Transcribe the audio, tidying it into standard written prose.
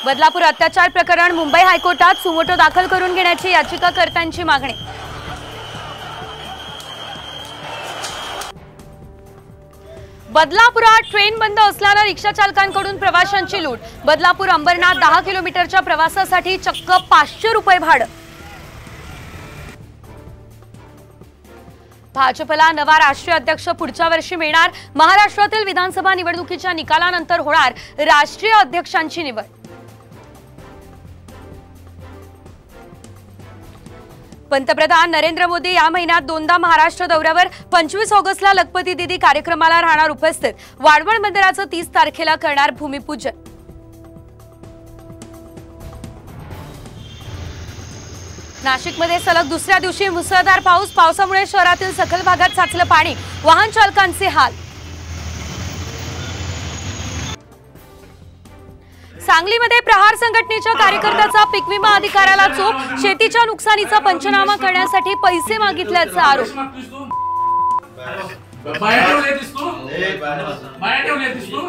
बदलापूर अत्याचार प्रकरण मुंबई हायकोर्टात सुमोटो दाखल करून घेण्याची याचिकाकर्त्यांची मागणी। बदलापुरात ट्रेन बंद असल्याने रिक्षा चालकांकडून प्रवाशांची लूट। बदलापूर अंबरनाथ 10 किलोमीटरच्या प्रवासासाठी चक्क 500 रुपये भाडं। भाजपला नवा राष्ट्रीय अध्यक्ष पुढच्या वर्षी मिळणार। महाराष्ट्रातील विधानसभा निवडणुकीच्या निकालानंतर होणार राष्ट्रीय अध्यक्षांची निवड। पंतप्रधान नरेंद्र मोदी या महिन्यात दोनदा महाराष्ट्र दौऱ्यावर। 25 ऑगस्टला लखपती दीदी कार्यक्रमाला राहणार उपस्थित। वाढवण बंदराचं 30 तारखेला करणार भूमिपूजन। नाशिकमध्ये सलग दुसऱ्या दिवशी मुसळधार पाऊस। पावसामुळे शहरातील सखल भागात साचलं पाणी। वाहन चालकांचे हाल। सांगलीमध्ये प्रहार संघटनेच्या कार्यकर्त्याचा पीक विमा अधिकाऱ्याला चोप। शेतीच्या नुकसानीचा पंचनामा करण्यासाठी पैसे मागितल्याचा आरोप। बाहेर ठेवले दिसतो